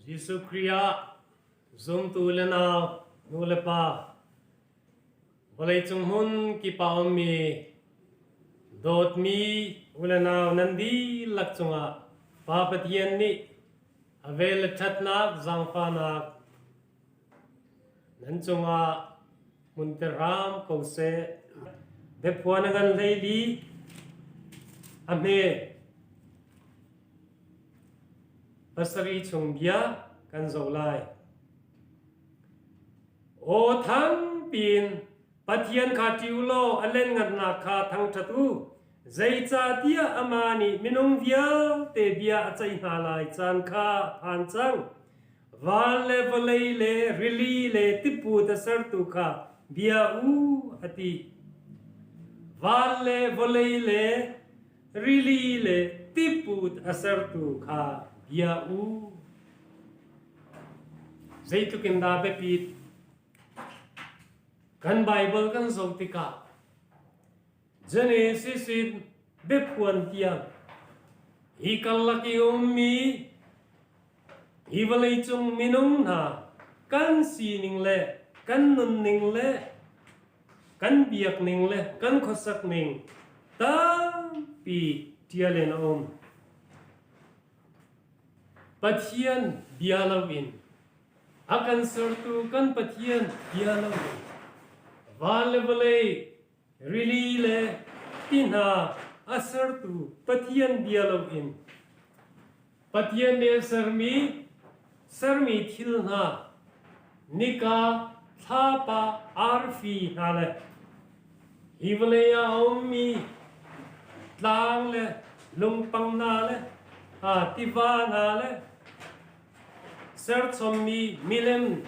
Giêsu Christ zum tu le nào nu le pa volei chung hun ki pa mi dot mi ule nào nan di lak chunga pa patien ni avel that nak zang pa nak nan chunga mun te ram ko se de phuan gan lei di ame pasari chung bia kan zo lai o thang pin pathian kha tiulo alen ngat na kha thang thatu zai cha tia amani minung via te bia achai na lai chan kha phan chang wal le volei le rili le tipu ta sar tu kha bia u ati wal le volei le rili le tipu ta sar tu kha bia u zai tu kin da be pit kan Bible kan zautika Genesis be puan tiang hi kalaki ummi hi valai chung minung na kan si ning le kan nun ning le kan biak ning le kan khosak ning ta pi tialen pathian bialawin akan sertu kan pathian bialawin Valevale, really le, tina, asertu, patian dialogin. Patian de sermi tilna, nika, thapa, arfi hale. Hivalaya ommi, tlang le, lumpang nale, tivan hale. Sertsomi milem,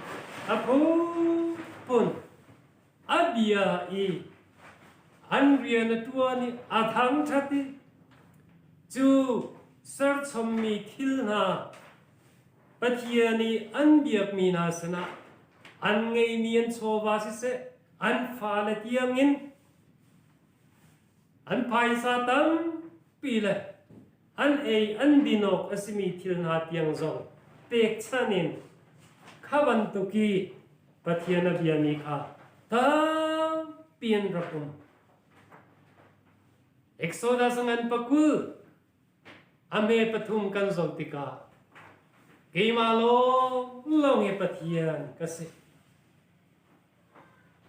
apu pun. Abia i anrian tua ni athang thati chu sar chommi thilna pathiani anbiak mina sana an ngei mian chowa si se an fa le tiangin an paisa tam pile an dinok asimi thilna tiang zong pek chanin khawan tuki pathiana biani kha ta pian rakum Exodus ngan pakul ame pathum kan zoltika keimalo long e pathian kase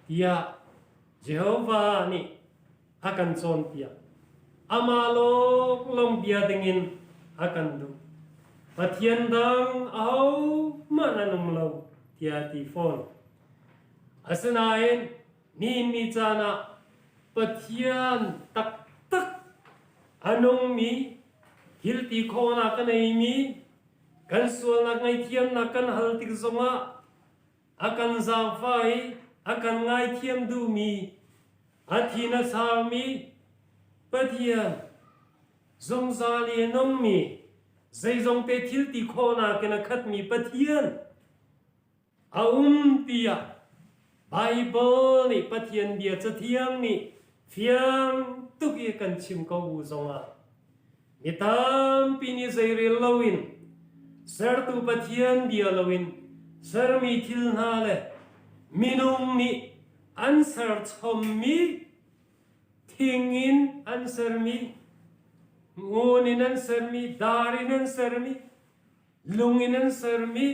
dia Jehovah ni akan chon tia amalo long dia dingin akan du pathian dang au mananum lo tia ti phone Asanain ni jana pathian tak anong mi hilti khona kanai mi kan sual na ngai thiam na kan hal tik zonga akan zawai akan ngai thiam du mi athina sa mi pathian zong zali nong mi zai zong te hilti khona kana khat mi pathian tia Bible ni pathian bia cha thiang ni phiang tu ki kan chim ko u zonga mi tam pi ni zai re lowin ser tu pathian bia lowin ser mi thil na le minung ni answer chom mi thingin answer mi ngonin answer mi darin answer mi lungin answer mi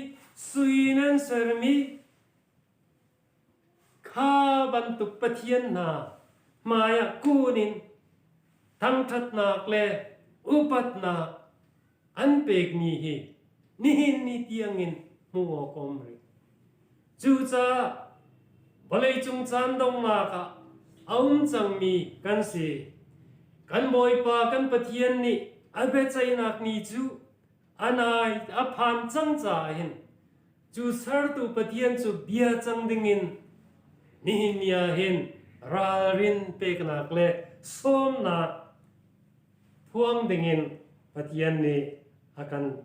suin answer mi kha bantuk pathian na maya kunin thang that nak le upat na an pek ni hi nihin ni tiangin muo komri chu cha balai chung chan dong na ka aum chang mi kan se kan boy pa kan pathian ni abe chai nak ni chu anai aphan chang cha hin chu sar tu pathian chu bia chang dingin Nihimia hin rarin peknak le som na puang dingin patian ni akan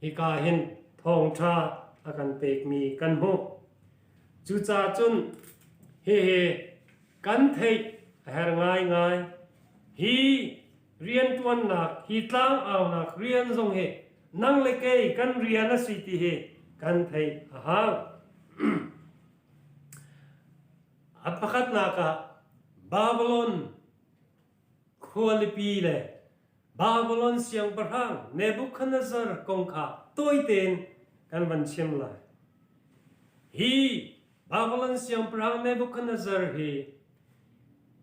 hikahin thong tha akan pek mi kan hu chu cha chun he kan thei her ngai hi rian tuan nak hi tlang aw nak rian zong he นังเลเกยกันเรียนสิทธิเหกันไทยฮะอัปขัดนักบาบิโลนควลิปีเลบาบิโลนเสียงประหังเนบุคัดเนซาร์กงข้าตัวเต็นกันวันเชื่อมเลยฮีบาบิโลนเสียงประหังเนบุคัดเนซาร์ฮี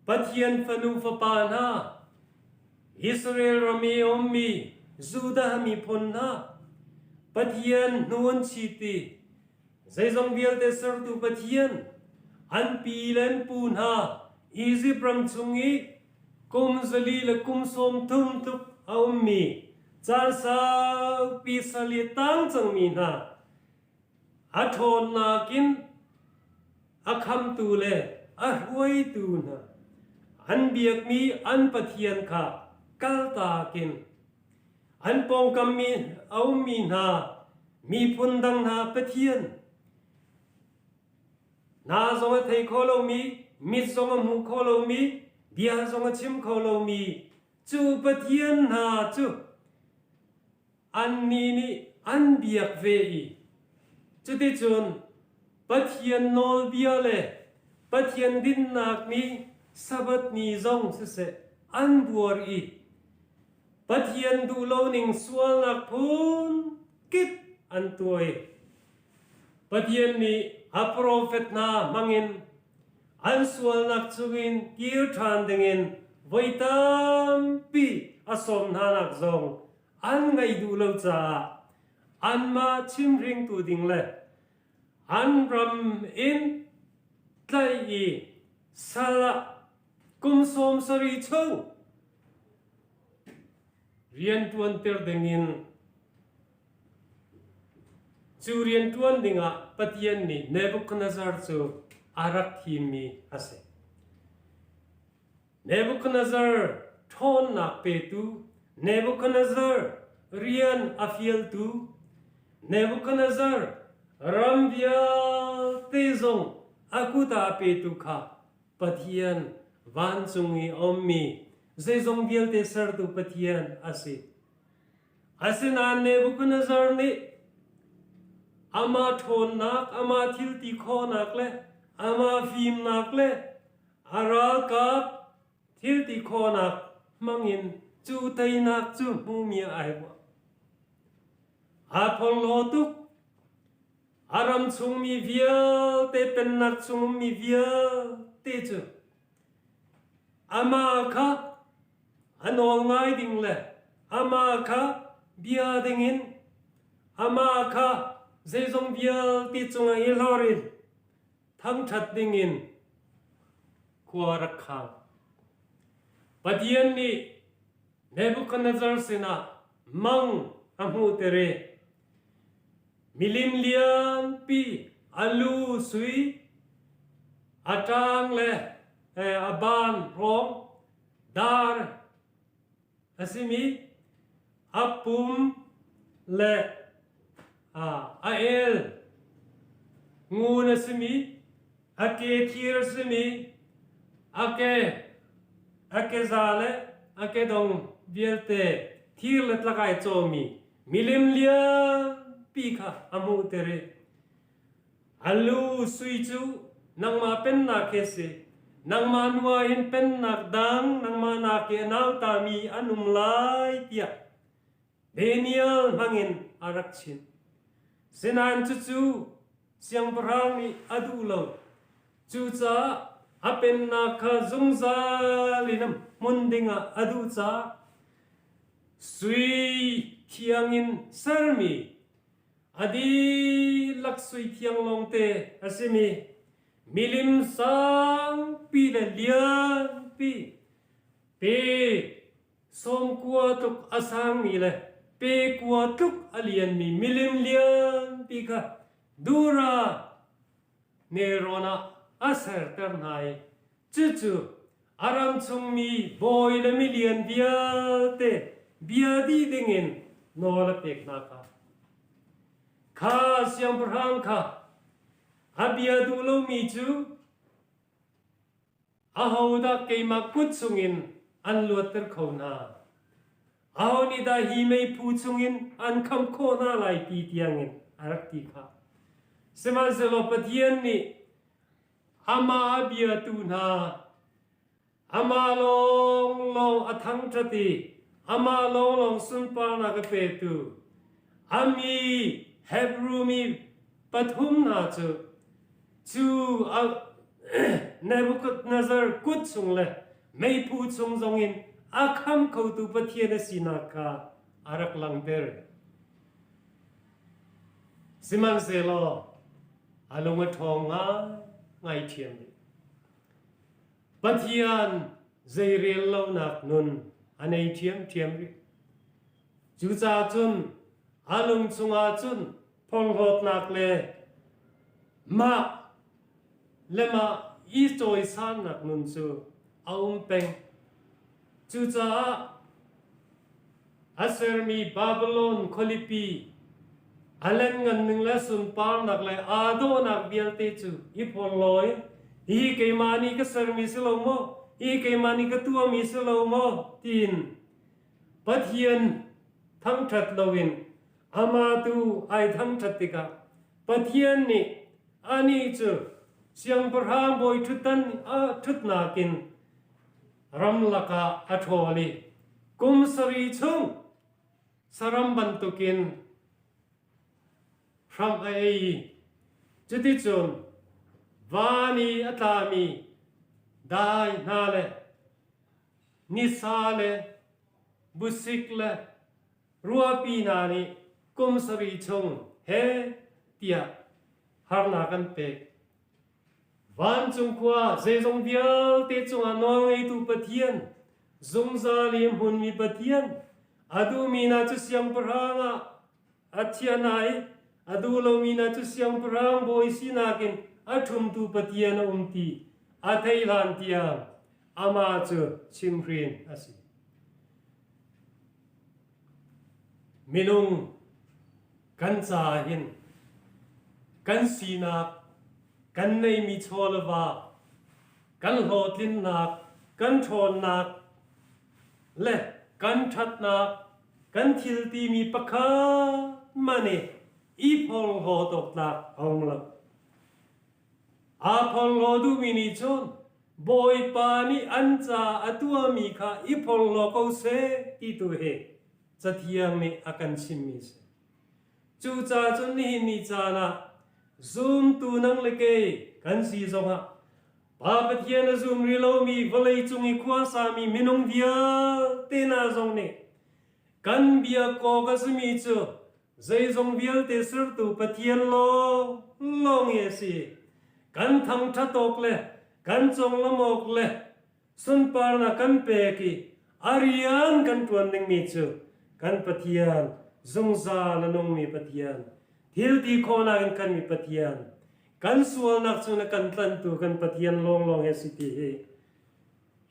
ปัทยันฟนูฟปานาอิสราเอลรามีอมมีจูดามีพนนาปัทยันนวลชีติใจจงเบียลเตสร์ตุปัทยันอันปีเลนปูนาอีจิปต์จุงอีกุมซลีเลกุมสมทุมตุกอมมีจารสาวปีสลีตังจังมีนาอัทอนนากินอัคำตูเลอัรวยตูนาอันเบียกมีอันปะเทียนค่ะกัลตากินอันปองกำมีเอามีนามีพุนดังนาปะเทียนนาจงไทยโคโลมีมิจงมุโคโลมีเบียจงชิมโคโลมีจูปะเทียนนาจูอันนี้นี่อันเบียกเวอีจุดที่จุนปะเทียนโนเบียเลปะเทียนดินนักมีสับดนิจงเสอันบัวอีปัทยันดูโลนิงสวลนักพูนกิบอันตัวปัทยันนี้อัปโรเฟตนามังอินอันสวลนักจุกินกิรทานดิงินไว้ตามปีอสมนานักจงอันไงดูโลจ้าอันมาชิมริงตูดิงเลอันรำอินไตอีสละกุมสมสรีชงเรียนทวนเตอร์ดิงินจูเรียนทวนดิงะปฏิยันนี่เนบุคัดเนซาร์จูอารักทีมีอาศัยเนบุคัดเนซาร์ทอนนักเปตูเนบุคัดเนซาร์เรียนอาฟิลตูเนบุคัดเนซาร์รัมเบียเตซงอากุตาเปตูค่ะปฏิยันวันจงอีอมมีใจจงเบียลเตสร์ตุปฏิยันอาศัยนานเนบุคัดเนซาร์นี่อามาทนนักอามาทิลติโคนักเลอามาฟิมนักเลอาราลกับทิลติโคนักมังอินจูไตนักจูมูมีไอวะอาพงโลตุกอารมชุงมีเวียเตเป็นนักชุงมีเวียเตจูอามาค่ะอันองไงดิ่งเลอามาค่ะเบียดิ่งินอามาค่ะใจจงเบียติจงอิลอรินทั้งชัดดิ่งินขวารักขังปฏิยันนี้เนบุคัดเนซาร์สินะมังอมูเตเรมิลิมเลียนปีอัลูสุยอาจางเลอาบานร้องดาร์อาซิมีอัปปุมเลอาเอลงูนัสมีอาเกทีร์สมีอาเกซาเลอาเกดงเบียลเตทีร์เลตละกายโจมีมิลิมเลียปีค่ะอามูเตเรอัลลูสุยจูนังมาเป็นนักเกษนังมานัวอินเป็นนักดังนังมานักเกนาวตามีอนุมลายเตียเดเนียลมังอินอารักชินเสนานจูเสียงพระมีอดูโลจูจ้าอาเป็นนักจุงซาลินมุนดิงอดูจ้าสุยเทียงอินสารมีอดีลักสุยเทียงลงเตอาศัยมีมิลิมสังปีเลเลียนปีเปสมกัวตุกอาสังมีเลเปกัวตุกอเลียนมีมิลิมเลียนปีค่ะดูราเนโรนาอาเซอร์เตอร์ไนจู่อารามชงมีบอยเลมิเลียนเบียเตเบียดีดิงินโนลเปกนาคาข้าเสียงพระงข้าอาเบียดูโลมีจูอาหูดักเกมากุดสุงินอันลวดเตอร์เขานา เอานี่ได้ฮีไม่พูดชงอินอันคำโคน่าไหลตีเตียงอินอารักตีค่ะสมัยสลบปะเทียนนี่อามาเบียตูนาอามาลงอทังจติอามาลงสุนปานากเปตุอามีเฮบรูมีปฐุมนาจูเนบุคัดเนซาร์กุดชงเลยไม่พูดชงจงอินอาคำเขาตุปะเทียนสินาคาอารักลังเดรสิมันเซโลอาลงมาทองง่ายเทียมปะเทียนใจเรียลเล่านักนุนอันไอเทียมริจูจ่าจุนอาลงจงอาจุนพงหดนักเลมาเลมาอีโจยสานนักนุนจูเอาเป็งจูจ่าอาเซอร์มีบาบิโลนคอลิปีอันเล่นเงินหนึ่งและสุนปานนักเลยอาโดนักเบียลเตจูอีพอลอยอีเกมานีก็เซอร์มีสโลโมอีเกมานีก็ตัวมีสโลโมตีนปัทยันทั้งชัดลวินอามาตูไอทั้งชัดติกาปัทยันนี่อันนี้จูเสียงประหามบอยทุตันทุตนากินรำลักาอัทวลีกุมสรีชงสรัมบันตุกินพรำไอจุดที่จนวานีอัตามีได้นาเลนิสาเลบุสิกเลรัวปีนานีกุมสรีชงเฮเตียฮาร์นากันเปกวันจงกว่าเจจงเดียวเตจงอนองไอตุปะเทียนจงซาลีมหุนมีปะเทียนอดูมีนาจุเสียงปรางอัจฉริยะอดูโลมีนาจุเสียงปรางโบยสินากินอัทุมตุปะเทียนตีอัทยลันเตียงอามาจุชิมพรินอาศิมินุงกันซาหินกันสีนักกันในมีโชลวากันโหดินนักกันโชนนักและกันชัดนักกันทิลตีมีปะคามันเนอีพอลโหตกนักองลับอาพอลโหดูมินิชนบอยปานีอันจาอตัวมีค่ะอีพอลโหเขาเสติตุเฮจะเทียงนี่อากันชิมิเสจูจ่าจนนี่นิจานะซูมตูนังเลเกกันสีสงะปาปะเทียนซูมริโลมีวลัยจุงอีควาสามีมินงเดียเตนาจงเนี่ยกันเบียโกกัสมีจูใจจงเบียเตสร์ตูปะเทียนโลงเยสีกันทั้งทัดอกเลยกันจงละมอกเลยสุนปาร์นากันเปกีอาริยันกันตวนหนึ่งมีจูกันปะเทียนจงซาละนงมีปะเทียนทิลตีโคนากันมีปะเทียนกันสวลนักสุนกันตันตูกันปะเทียนลงเฮสิติ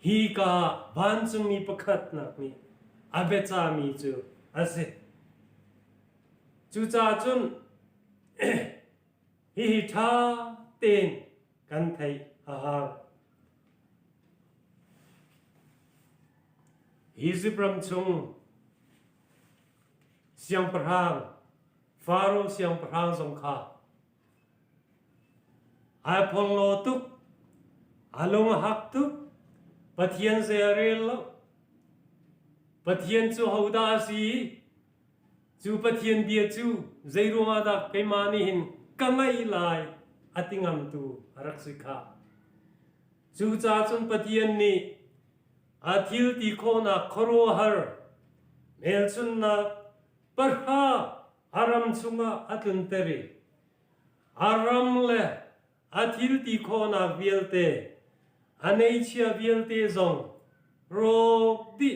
ฮีกาบ้านจุมีประคัดนักมีอาเบจามีจูอาเซจูจ่าจุนฮิทาเตนกันไทยอาหารฮิซิปรัมชุงเสียงประหางฟาโรเสียงประหางสงขาอาพอลโลตุกอาลงหักตุกปะเทียนเซเรลปะเทียนจูฮาวดาสีจูปะเทียนเบียจูใจรูมาดักไปมานิหินกังไงลายอติงามตูรักสิกาจูจ่าจุนปะเทียนนี่อาทิลตีโคนักครัวฮาร์เมลชุนนักปะฮาอารัมชุงอาตุนเตรีอารัมเลอาทิลตีโคนักเวียลเตอันเอชียเวียลเตซงโรดิ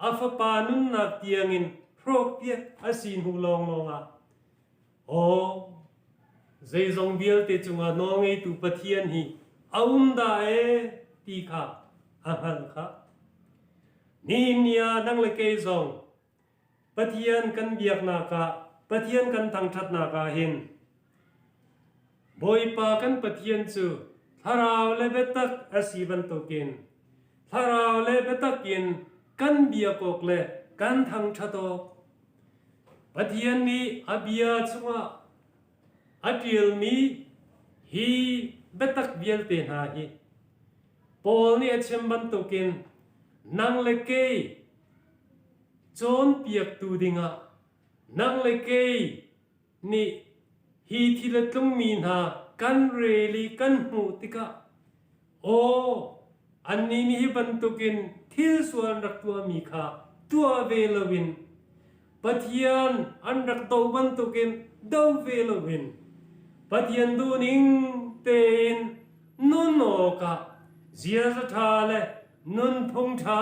อาฟปานุนนักเตียงินโรเปียอาสินหูลงอ่ะโอ้ใจจงเวียลเตจุงอ่ะน้องไอตุปะเทียนฮีอาได้ตีค่ะอาหันค่ะนี่เนี่ยนังเลเกยซงปะเทียนกันเบียกนากะปะเทียนกันทางทัดนากะเห็นบอยปากันปะเทียนจูทาราวเลเบตักอาศิบันตุกินทาราวเลเบตักกินกันเบียกอกเล กันทางชะตอกปะเทียนนี้อเบียชงะอัดเรียลมีฮีเบตักเบียลเตนหาฮีปอลนี่เชมบันตุกินนังเลเกยจนเปียกตูดิงะนังเลเกยนี่ฮีที่ละตุงมีนากันเรลีกันหูติกะโออันนี้นี่บันตุกินทิลส่วนรักตัวมีค่ะตัวเวลวินปะเทียนอันรักตัวบันตุกินดาวเวลวินปะเทียนดูนิงเตนนุนโอกะเสียสถาเลนุนพงชา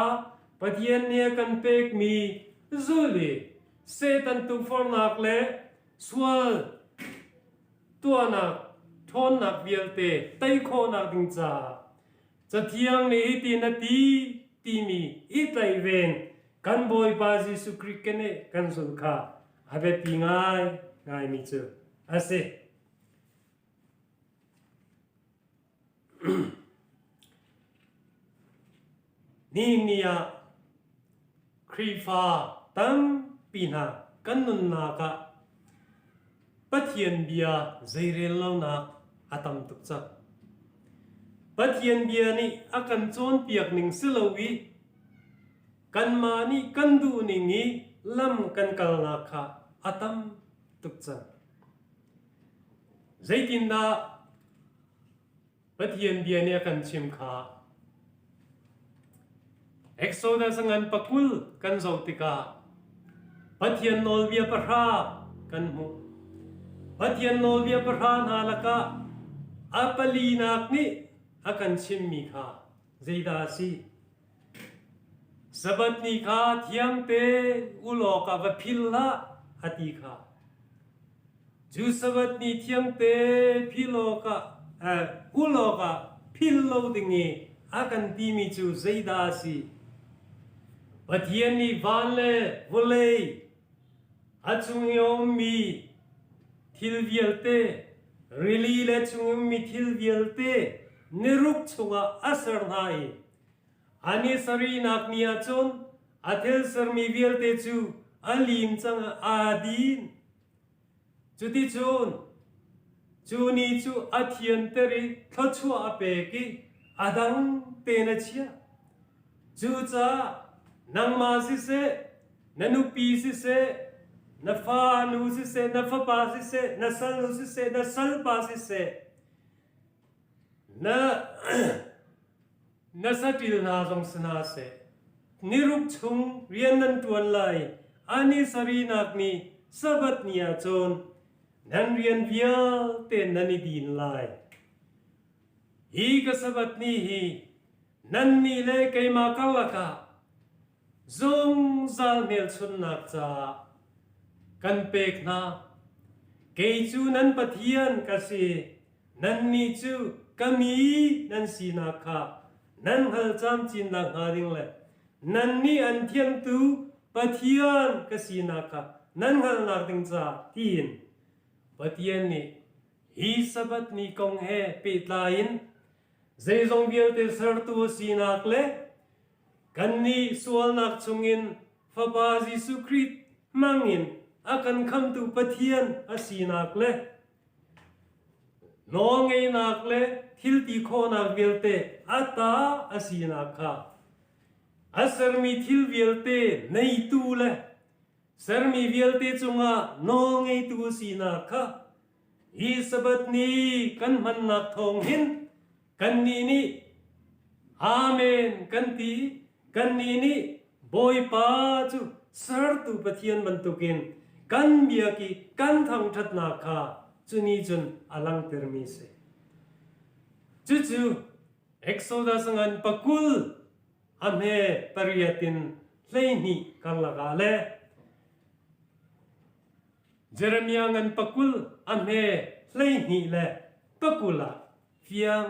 ปะเทียนเนี่ยกันเป็กมีซุลีเซตันตุฟอร์นักเลสวลตัวนักทนนักเบียลเตไตโคนักดิงจาจะเที่ยงนี้ตีนาทีตีมีอีไตเวนกันบอยบาซิสุคริกเนกันสุขะอาเบปีง่ายง่ายมิเจออาเซนี่เนี่ยครีฟาตั้มปีนากันนุนนากะปะเทียนเบียใจเรียนเล่านักอาตัมตุกจักปะเทียนเบียนี่อากันโจนเปียกหนึ่งสิลวีกันมานี่กันดูหนึ่งนี้ลำกันกัลนาคาอาตัมตุกจักใจกินดาปะเทียนเบียนี่อากันชิมขาเอ็กโซดัสงันปักุลกันโจติกาปะเทียนโนลเบียปะรากันหูปะเทียนโนลเบียปะรานาลกะอาปลีนักนี่อากันชิมมีขาใจดาซีสบัดนิขาเทียมเตอุโลกะวะพิลละอติขาจูสบัดนิเทียมเตพิโลกะอุโลกะพิลโลดิงีอากันตีมิจูใจดาซีปะเทียนนี่วันเลวเลอาจุงยอมมีทิลเวียลเตรีลีเลจุงยอมมีทิลเวียลเตนิรุกชุงอาสรนาอีอันนี้สรีนักเนียจนอาเทลสรมีเวียลเตจูอัลิมจังอาดีนจุดที่จูนจูนี่จูอาเทียนเตริทัชวอาเปกิอาดังเตนเชียจูจ้านังมาสิเซนันุปีสิเซนัฟานูสิเซนัฟปาสิเซนัสัลนูสิเซนัสัลปาสิเซนัสติลนาจงสนาเสนิรุปชุงเรียนนันตวนไลอันนี้สรีนักนี้สบัดเนียจนนันเรียนเวียเตนันดีนไลฮีก็สบัดนี้ฮีนันนี่เลกไอมาคัลละกะจงซัลเมลชุนนักจากันเปกนาเกยจูนันปะเทียนกสินันนี่จูกมีนันสีนาคานันฮัลจามจินนักหาดิงเลยนันนี่อันเทียมตูปะเทียนกสีนาคานันฮัลนักดิงจาทีนปะเทียนนี่ฮีสบัดนี่คงเฮปิดลายินเจจงเบียลเตสร์ตัวสีนักเลยกันนี่สวลนักชงอินฟะบาซิสุคริตมังอินอากันคำตูปะเทียนอาสีนักเลยน้องไอ้นักเลทิลตีโคนักเวลเตอัตตาอาศีนักค่ะอาสรมีทิลเวลเตในตูเลสรมีเวลเตจงอ่ะน้องไอ้ตูสีนักค่ะอีสบัดนี้กันมันนักทองหินกันนี่อาเมนกันตีกันนี่บอยป้าจูสร์ตุปะเทียนบรรทุกินกันเบียกีกันทางทัดนักค่ะจุนีจุนอลังเตอร์มิเซจู่เอ็กโซดัสงันปักุลอเมปริยตินเลนีกันละกาเลเจเรมียงันปักุลอเมเลนีเลปักุลาฟิยัง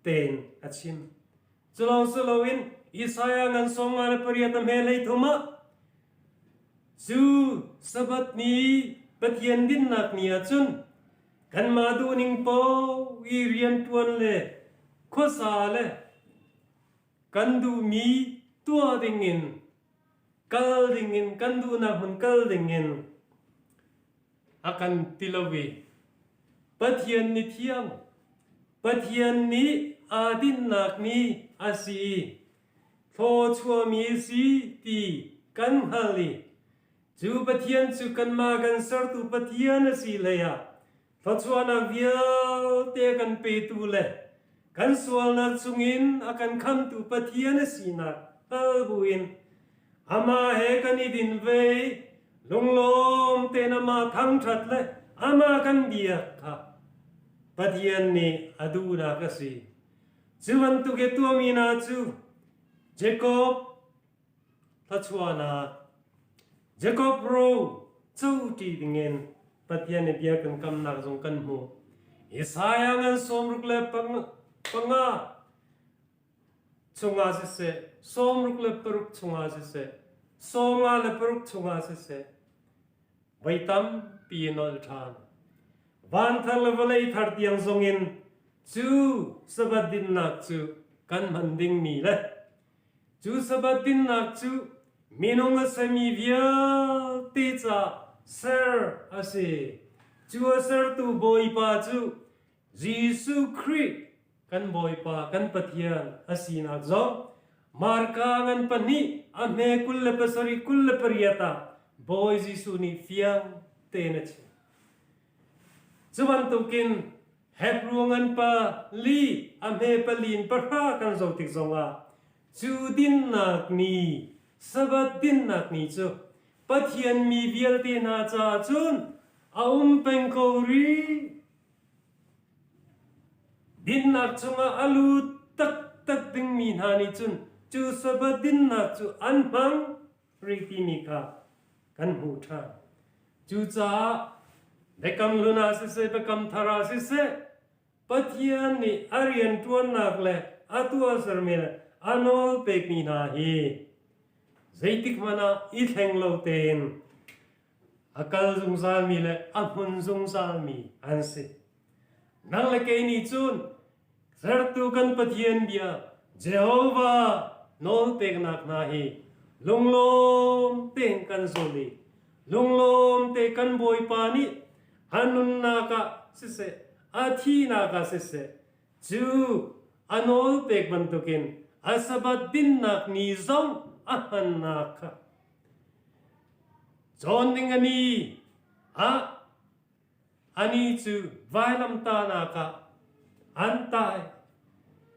เตนอัชิมจุลองสโลวินอิสายางันสองอันปริยตเมเลทุมาจูสบัดนี้ปะเทียนดินนักเนียจุนกันมาดูนิงโปอีเรียนตวนเลโคสาเลกันดูมีตัวดิ่งิน kal dingin kan du na hun kal dingin akan tilawi pathian ni thiam pathian ni adin nak ni asi tho chua mi si ti kan hali chu pathian chu kan ma kan sar tu pathian asi leya tho chua na vial te kan pe tu le kan sual na chungin akan kham tu pathian asi na albuin ama he kan idin ve lunglom te na ma thang that le ama kan bia kha pathian ni adu na ka si chuan tu ke tu mi na chu Jacob Tachwana Jacob ro chu ti dingen pathian ne bia kan kam na jong kan mu Isaiah ngan som ruk le panga chunga se som ruk le peruk chunga se songa le peruk chunga se vaitam pinol than van thal le thar tiang zongin chu sabadin nak chu kan manding mi le chu sabadin nak chu minong asami via techa sir ase chu sir tu boy pa chu Jesu Christ kan boy pa kan pathian asina zo marka ngan pani ame kulle pasari kulle pariyata boy Jesu ni fiang tenach chuan tukin hebruangan pa li ame palin parha kan zo tik zonga chu din nak ni sabat din nak ni chu pathian mi vial te na cha chun aum peng ko ri din nak chunga alu tak tak ding mi na ni chun chu sabat din nak chu an bang ri ti mi ka kan hu tha chu cha bekam luna se bekam thara se pathian ni arian tuan nak le atua sarmela anol pek mi na hi zaitik mana I theng lo ten akal zung sal mi le amun zung sal mi an se nang le ke ni chun sartu kan pathian bia Jehovah nol pek nak na hi lunglom ten kan zoli lunglom te kan boy pa ni anun na ka se athi na ka se chu anol pek bantukin asabat din nak ni zong ahan na ka John ding ani chu vailam ta na ka antai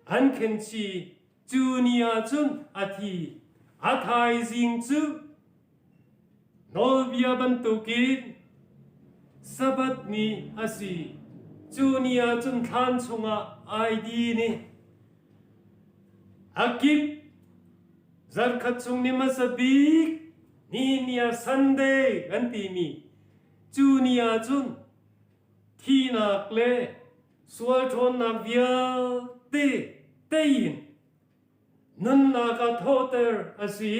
an ken chi junia chun athi athai jing chu nol bia bantukin sabat ni asi junia chun than chunga id ni akip zar khatsung ni masabik ni nia sunday ganti mi junia chun thina kle sual thon na via te tein nun na ka thoter asi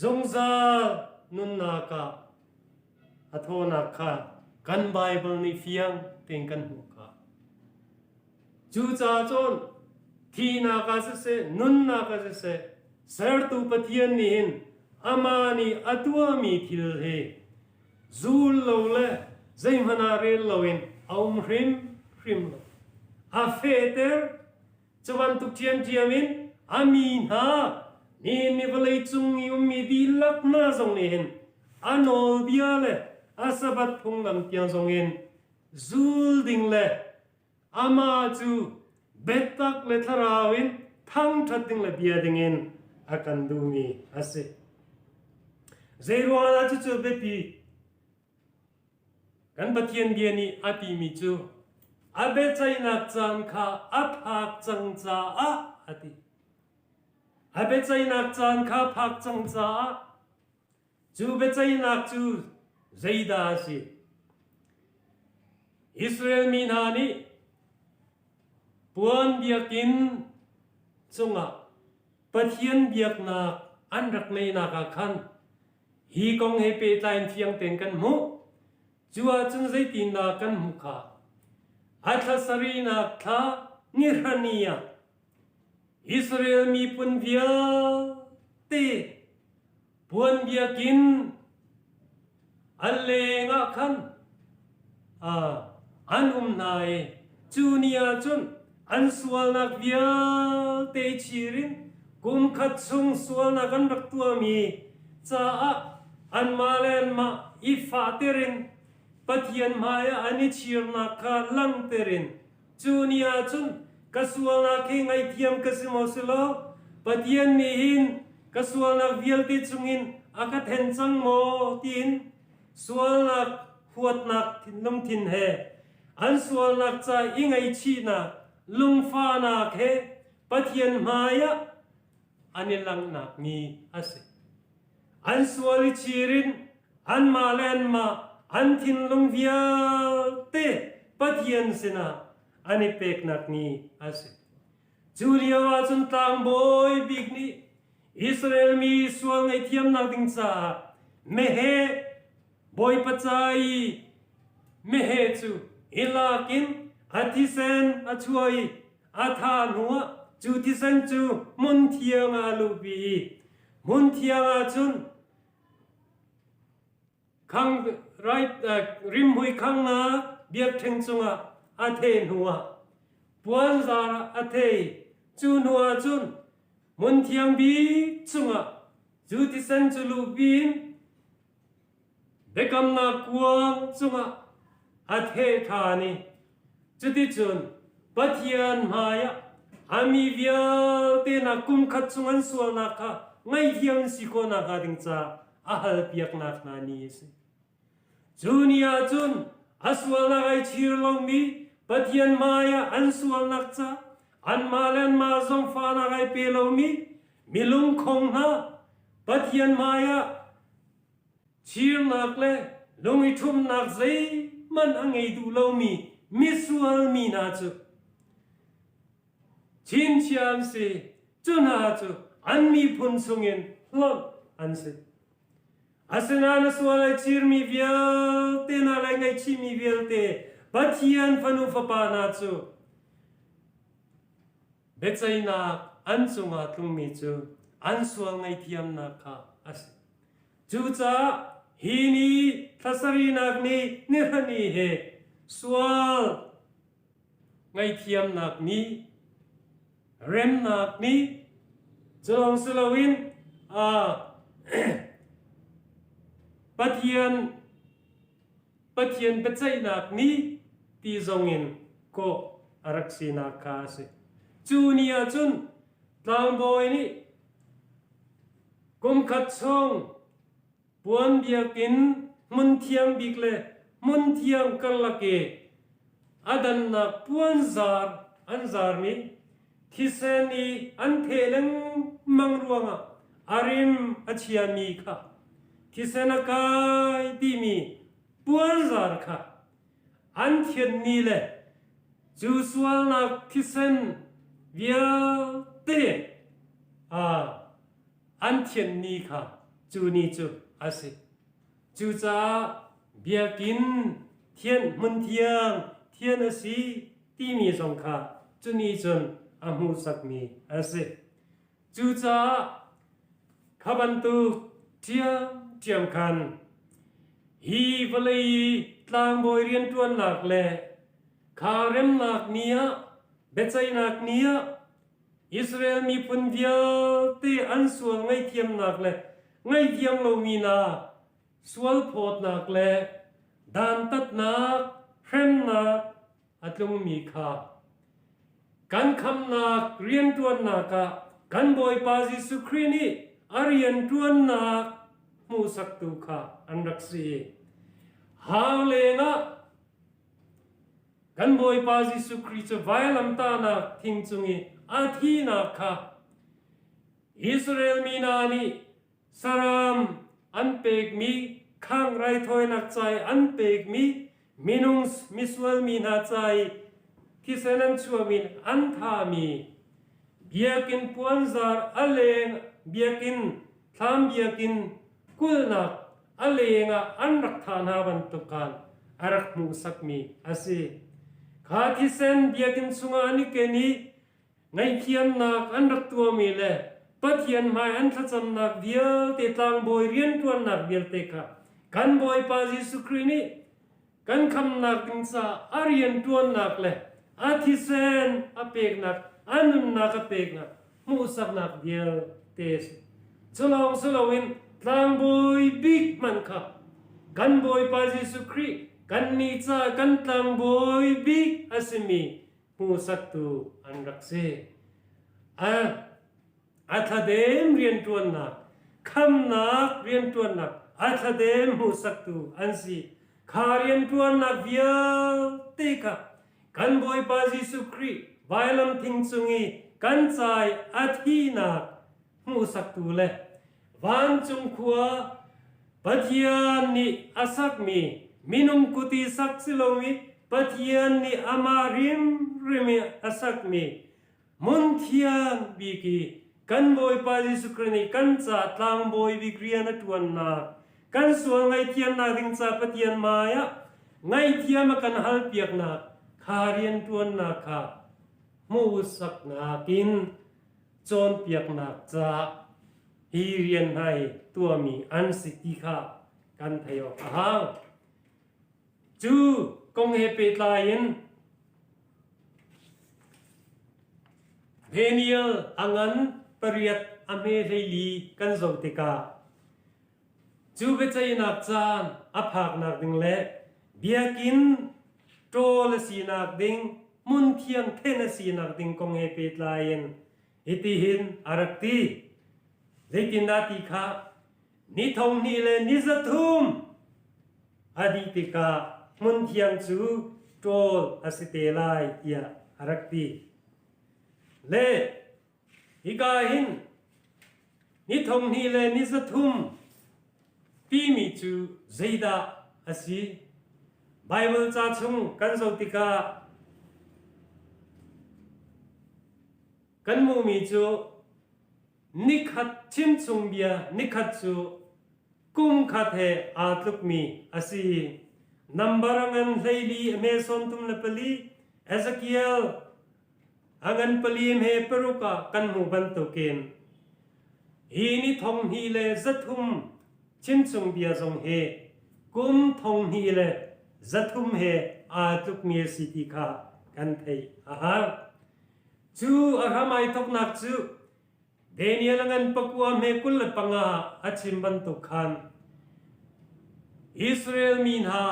zongza nun na ka athona kha kan bible ni fiang teng kan hu ka chu cha chon thi na ka se nun na ka se ser tu pathian ni hin amani atua mi thil he zul lo le zaimhana re loin aum hrim lo a feter chawan tu tian tiamin amin ha ni valai chung yum mi di lak na zong ni hin anol bia le asabat phung lam tiang zong in zul ding le ama chu betak le tharawin thang that ding le bia ding in akan du mi ase zeruana chu bepi kan pathian bia ni ati mi chu abe chai nak chan kha aphak chang cha a ati abe chai nak chan kha phak chang cha chu be chai nak chu zaida si Israel minani puan biakin chunga pathian biak nak an rak nei na ka khan hi kong he pe tain fiang ten kan mu chua chung zai tin na kan mu kha atha sarina kha nirhania Israel mi pun via te ปวนเบียกินอันเลงะขันอันนายจูเนียจนอันสวลนักเบียเตชิรินกุมขัดชงสวลนักันรักตัวมีจ้าอันมาเลนมาอีฟาเตรินปฏิยันมายอันนี้ชีรนักคาลังเตรินจูเนียจนกสวลนักเฮงไอเทียมกสิมอสโลปฏิยันมีหินกสวลนักเบียลติจุงินอากัดเห็นจังโมตินสวลนักหัวนักน้ำทินเฮอันสวลนักใจอิงไอชีนักลุงฟ้านักเฮปฏิยันมายอันนี้ลังนักมีอาศัยอันสวลิชีรินอันมาเลนมาอันทินลุงเวียเตปฏิยันสินะอันนี้เป็กนักนี้อาศัยจูเลียว่าจนต่างบอยบิกนี้อิสราเอลมีสวงไอเทียมนักดิงซาเมเฮบอยปัจจัยเมเฮจูอิลากินอาทิเซนอาช่วยอาทานหัวจูทิเซนจูมุนเทียงอาลูบีมุนเทียงอาจุนขังไรริมหุยขังนาเบียกเทงจุงอาเทนหัวปวนซาอาเทจูนหัวจุนมุนเทียงบีจุงจูทิเซนจูลูบีเด็กกำนักกวงจุงอาเทธานีจุดที่จุนปัทยันมายาอามีเวียเตนักกุมขัดจุงอันสวนักไงเทียงสิโกนักดิงจ้าอาฮัลเปียกนักนานีสิจูเนียจุนอัสวนักไอชีรลงมีปัทยันมายาอันสวนักจ้าอันมาเลนมาซงฟานักไอเปลงมีลุงคงนะปัทยันมายาชีรนักเลลุงอิทุมนักใจมันอังไงดูลงมีสวลมีนาจูชินชิอันสิจุนหาจูอันมีพุนสงเงินหล่นอันสิอาศัยนั้นสวลชีรมีเวียเตน่าแรงไอชีมีเวียเตปัทยันฟันุฟปานาจูเบใจนักอันสุงาตุงมีจูอันสวลไงเทียมนักค่ะอาศัยจูจ้าฮีนีทัศรีนักนี้นิรันดร์เฮสวลไงเทียมนักนี้เรมนักนี้จงสลาวินปัทยันปัจจัยนักนี้ที่จงอินก็รักษานักข้าศึกจูเนียจุนตามบอยนี้กุมขัดชงปวนเบียกินมุนเทียงบิกเลมุนเทียงกัลลักเกอดันนักปวนซาร์อันซาร์นี้ที่เซนีอันเทลังมังรวงอาริมอัจฉริมีค่ะที่เซนกายดีมีปวนซาร์ค่ะอันเทียนนี้เลยจูสวลนักที่เซนเวียเตอันเทียนนี้ค่ะจูนี่จูอาศัยจูจ้าเบียกินเทียนมุนเทียงเทียนอาศัยที่มีสงค่ะจูนี่จนอามูสักมีอาศัยจูจ้าขับันตุเทียมกันฮีบลีตางบอยเรียนตัวนักเล่คาเรมนักเนียเบใจนักเนียอิสราเอลมีปุ่นเดียวที่อันสวงไงเทียมนักเล่ไงเทียมเรามีนาสวลโพดนักเล่ดานตัดนักเฟรมนักอัตลงมีค่ากันคำนักเรียนตัวนักกันบอยปาซิสุครีนีอาเรียนตัวนักมูสักตุค่ะอันรักษีฮาเลนะกันบอยปาซิสุครีจะไว้ลำตานักทิ้งจุงีอาทีนักค่ะอิสราเอลมีนานีสรามอันเป็กมีข้างไรถอยนักใจอันเป็กมีมินุงส์มิสวลมีนาใจที่เซนันชัวมินอันทามีเบียกินปวนซาร์อเลงเบียกินทามเบียกินกุลนักอเลงอันรักฐานาบันตุกันอารักมุสักมีอาศัยข้าที่เซนเบียกินสุงานิเกนีไงเขียนนักอันรักตัวมีเลย ปัทยันมาอันทัศนนักเดียลเตตังบอยเรียนตัวนักเดียลเตค่ะกันบอยปาจิสุครีนี่กันคำนักดินซาอาเรียนตัวนักเลยอาทิเซนอเปกนักอันนุนนักอเปกนักมูสักนักเดียลเตสสลองสลาวินตังบอยบิ๊กมันค่ะกันบอยปาจิสุครีกันนิจากันตังบอยบิ๊กอาสิมีมูสักตูอันรักเซอาทเดมเรียนตัวนักคำนักเรียนตัวนักอาทเดมมูสักตูอันซีขาเรียนตัวนักเวียเตกะกันบอยปาจิสุครีไวลัมทิงซุงีกันใจอาทินักมูสักตูเลวันจุงขัวปัทยานิอาสักมีมินุมกุติสักสิลวิปัทยานิอามาริมริอาสักมีมุนเทียนบีกีกันบอยปาจิสุครีนี่กันจะทางบอยวิกรียนตัวนักกันส่วนไงเทียนนาดิงซาปะเทียนมายะไงเทียมกันฮัลเปียกนักขาเรียนตัวนักค่ะมูสักนักินจนเปียกนักจะฮีเรียนให้ตัวมีอันสิกิค่ะกันทยอกหางจูกงเฮเปตายินเพเนียลอังันปริยัตอเมเรลีกันโจติกาจูเบจัยนักจานอภากนักดิงเล่เบียกินโตลสีนักดิงมุนเทียงเทนสีนักดิงกงเฮเปตลายินอิติหินอารักตีเลกินนาติคานิทงนีเลนิสทุมอดีติกามุนเทียงจูโตลอสิเตลายยาอารักตีเลอีกาหินนิทงนีเลนิสทุมปีมีจูเจดาอสีไบเบิลจ้าชงกันโจติกากันมูมีจูนิคัดชิมซุงเบียนิคัดจูกุมคัดเฮอาตุกมีอสีนัมบารังันไลลีเมซอนตุมเลปลีเอซเคียลอังันปลีมเฮเปรุกากันมูบันตุเกนฮีนิทงฮีเลจัตุมชิมซุงเบียซงเฮกุมทงฮีเลจัตุมเฮอาตุกมีสิติคากันเทอาหารจูอารามัยทกนักจูเดนียลังันปะกัวเมกุลปังอาอาชิมบันตุคันอิสราเอลมีนา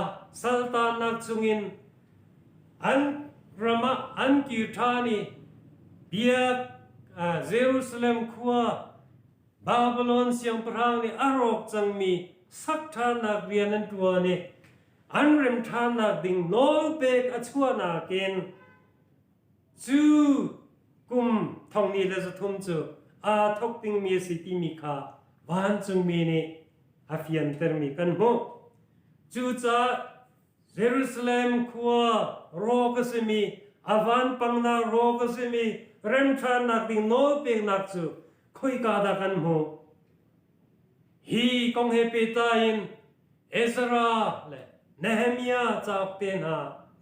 ซัลตานักจุงินอันรามาอันกิธานีเบียเยรูซาเล็มขัวบาบิโลนเสียงพรางนี่อารอกจังมีสักทานักเรียนนั้นตัวนี่อันเริมทานักดิ่งโนลเปกอชัวนาเกนจูกุมทองนี้เลยจะทุ่มจูอาทกติงมีสิติมิคาวันจุงมีนี่อาฟิยันเตอร์มีกันโมจูจ้าเยรูซาเล็มขัวโรกสมีอาวันปังนาโรกสมีเริมทานักดิ่งโนลเปกนักจูคุยกาดากันโมฮีกงเฮเปตายินเอซราเลเนเฮมียาจากเตนา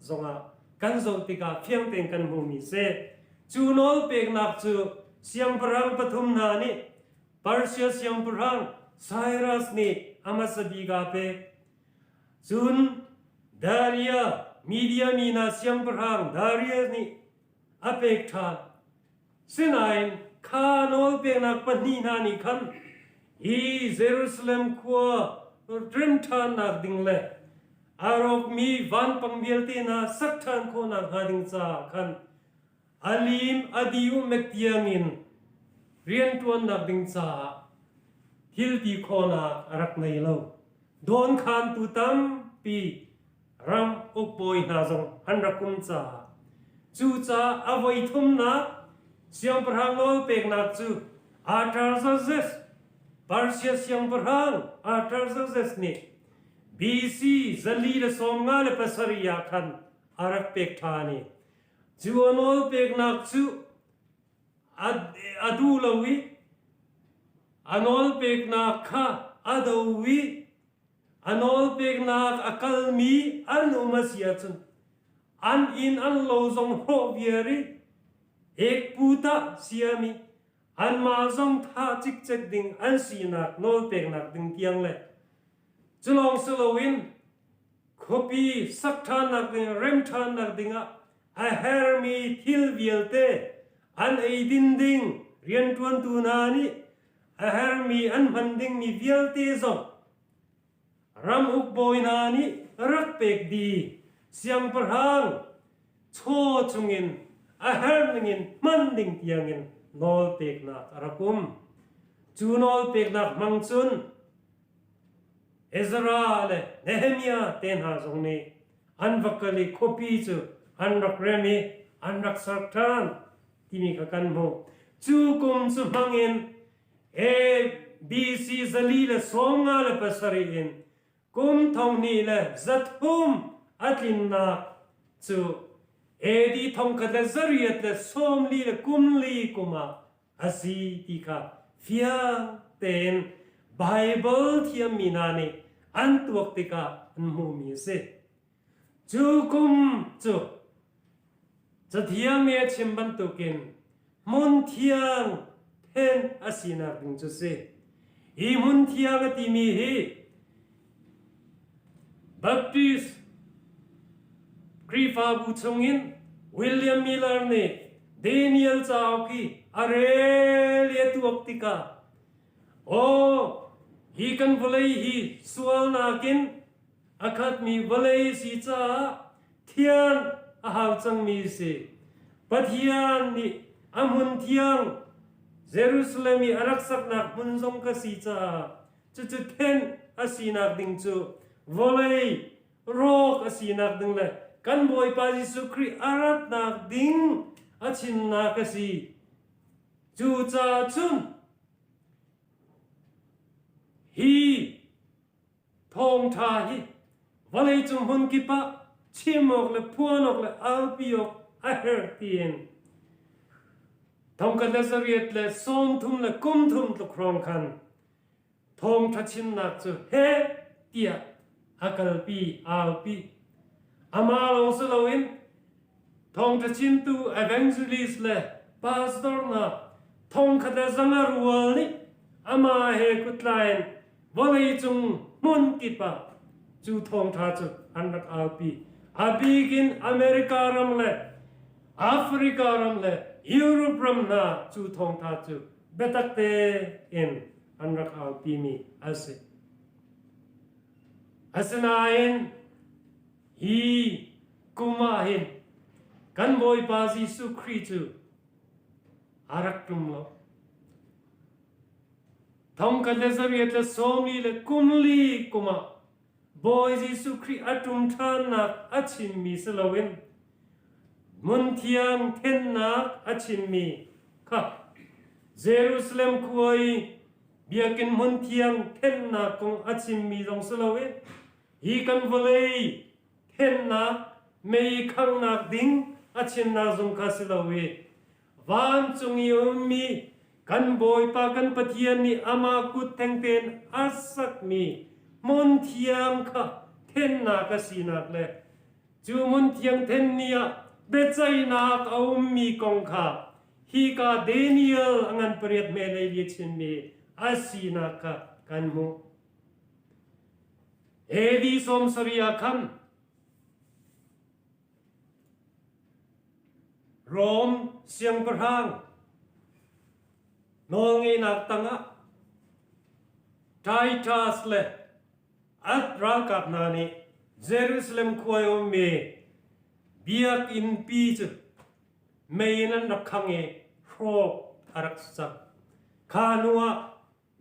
จงอากันโจติกาเพียงเต็งกันโมมีเซจูโนลเปกนักจูเสียงพรังปฐุมนานีปาร์เซียเสียงพรังไซรัสนี่อามาสบีกาเปจูนดาริยามีเดียมีนาเสียงพรังดาริยานี่อเปกทาสินายคานอลเปกนักปนีนานีคันฮีเยรูซาเล็มขัวเริมทานนักดิงเลอารอกมีวันปังเบียลเตนาสักทานโคนักหาดิงซาคันอาลีมอดีอุเมกเตียงินเรียนตัวนักดิงซาฮิลตีโคนักรักในโลกโดนคานตุตัมปีรัมอุปโอยนาจงฮันรักุมซาจูซาอวัยทุมนักเสียงพรังโนลเปกนักจูอาตาร์ซเซสปาร์เซียเสียงพรังอาตาร์ซเซสนี่บีซีจะลีดสมงาเลปัสริยาคันอารักเปกทานีจูโนลเปกนักจูอดูลวิอนอลเปกนักข้าอดูวิอนอลเปกนักอคัลมีอันอุมาเสียจุนอันอินอันโลซงโฮเวียรีเอกปูตาเสียมี อันมาซงท่าจิกเจ็ดดิ่งอันสีนักโนเปกนักดิ่งเตียงเลยจุลองสโลวินคบีสักทานักดิ่งเรมทานักดิ่งอ่ะอาเฮรมีทิลเวียลเตอันไอดินดิ่งเรียนทวนตูนานี่อาเฮรมีอันพันดิ่งมีเวียลเตซงรำอุกบอยนานี่รักเปกดีเสียงประหางโชจงอินอาเฮรมินมันดิ่งเตียงอินนอลเปกนักรักุมจูนอลเปกนักมังซุนเอซราเลเนเฮมียาเตนหาซงนี้อันวักลีคบีจูอันรักเรมีอันรักสักทานที่มีกันโมจูกุมสุมังอินเอบีซีซาลีเลสองงาเลปัสรีอินกุมทองนี้เลจัดหุมอัตลินนักจูเอดีทองกัดซารียตเลสอมลีเลกุมลีกุมาอาซีติกาฟิอาเตนไบเบิลที่มีนานีอันตัวติกาอันมูมีเสจูกุมจูจะเทียมเมียชิมบันตุกินมุนเทียงเทนอาศินาดึงจุเสอีมุนเทียงที่มีฮีบัพติสครีฟาบูชงอินวิลเลียมมิลเลอร์เน่เดนิเอลซาวกีอาเรเลียตุอกติกาโอฮีกันวลัยฮีสวลนากินอาคัดมีวลัยสีจ้าเทียนอาหารจังมีเสปัทยานนี่อามุนเทียงเยรูซาเล็มมีอารักษักนักมุนซงกสีจ้าจุดเทนอาศีนักดิงจูวลัยโรคอาศีนักดิงเลยกันบอยปาจิสุครีอารักนักดิงอาชินนักสีจูจ้าชุนฮีทองทาฮีวลัยจุมหุนกิปะชิมอกle puan ok le alpiok a hertien thong kan lazariet le som thum le kum thum to krong khan thong thachin nak chu he tia akalpi alpi amal osloin thong thachin tu evangelist le pastor na thong khada zangar wal ni ama he kutlain volai chung mun kipa chu thong tha chu anak alpi abikin Amerika ramle Afrika ramle Europe ramna chu thong tha chu betakte in anak alpimi ase asnain hi kumahin kan boy pasi su khrichu arak tumlo thong kalesariet le somli le kumli kuma boy Jesu Christ atum thanak achim mi salawin muntiam tennak achim mi kha Jerusalem khuai biakin muntiam tennak kong achim mi jong salawin hi kan volei tennak mei khang nak ding achim na jong kha salawi wan chungi mi kan boy pa kan pathian ni ama kut tengten asak miมุนเทียงค่ะเทนนากสีนักเลยจูมุนเทียงเทนเนียเบใจนักเอามีกองค่ะฮีกาเดนิเอลอันเปรียบเมลัยลิชินมีอาสีนักกันมุเอดีสมสริยคันโรมเสียงประหางนองเอนักตังะไททัสเลอัตรากับนานีเยรูซาเล็มควายเมเบียกอินปีจเมนันรักขังเอโรคอารักษาขานัว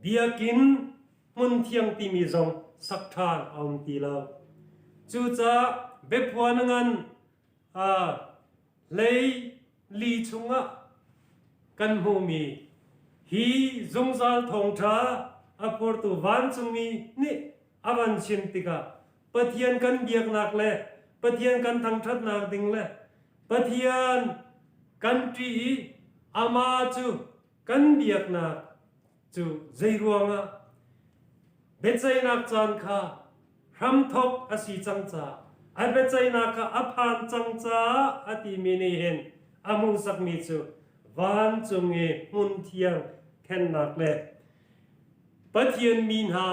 เบียกินมุนเทียงตีมีจงสักทานเอาตีเลาจูจ้าเบบวานังันเลยลีชุงะกันหูมีฮีจงซาลทองท้าอปอร์ตุวันจงมีนี่อาวันชินติกาปะเทียนกันเบียกหนักเลยปะเทียนกันทางทัดหนักดิ่งเลยปะเทียนกันจีอามาจูกันเบียกหนักจูใจรวงอ่ะเบ็ดใจหนักจานค่ะรำทบอาศีจังจ้าไอเบ็ดใจหนักค่ะอภานจังจ้าอติมินิเห็นอามุสักมิจูว วานจงเอมุนเทียงแค่นักเล่ปะเทียนมีนหา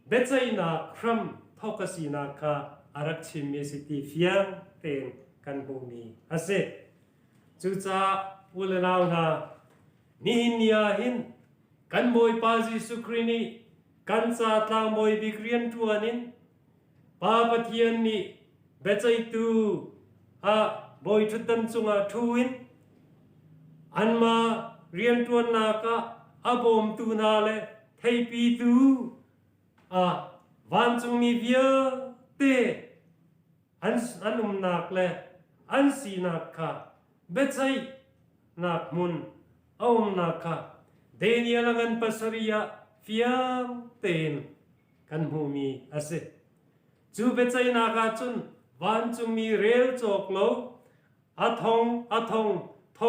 เบใจนักครัมทอกสีนักาอารักชิมเมสิตีเฟียงเต็งกันบูมีอาเซจูจ้าอุลนาวนานิหินยาหินกันบอยปาจิสุครีนีกันซาตางบอยบิกเรียนตัวนินปาปะเทียนนี่เบใจตูบอยทุดันจุงาทูอินอันมาเรียนตัวนาคาอบอมตูนาเลไทปีตูวันจุงมีเวียเตอันนักเลอันสีนักคาเบใจนักมุนนักคาเดนียลังันปัสริยาฟิยามเตนกันหูมีอาเซจูเบใจนักจุนวันจุงมีเรลจอกโลอาท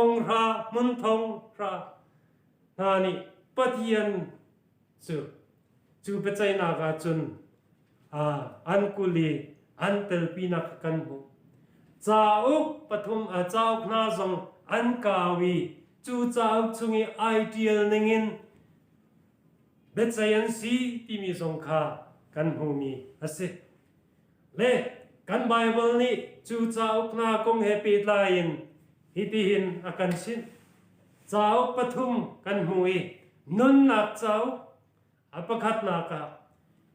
องรามุนทองรานานี่ปะเทียนจูเบใจนักจุนอันกุลีอันเตลปีนักกันหูจ้าอุกปฐุมจ้าอุกนาซงอันกาวีจูจ้าอุกจุงไอเดียลนิงินเบใจยันสีที่มีสงคากันหูมีอาเซเล่กันไบเบิลนี้จูจ้าอุกนาคงเฮปิดลายินฮิติหินอากันสินจ้าอุกปฐุมกันหูอีนุนนักจ้าอุกอปขัดนัก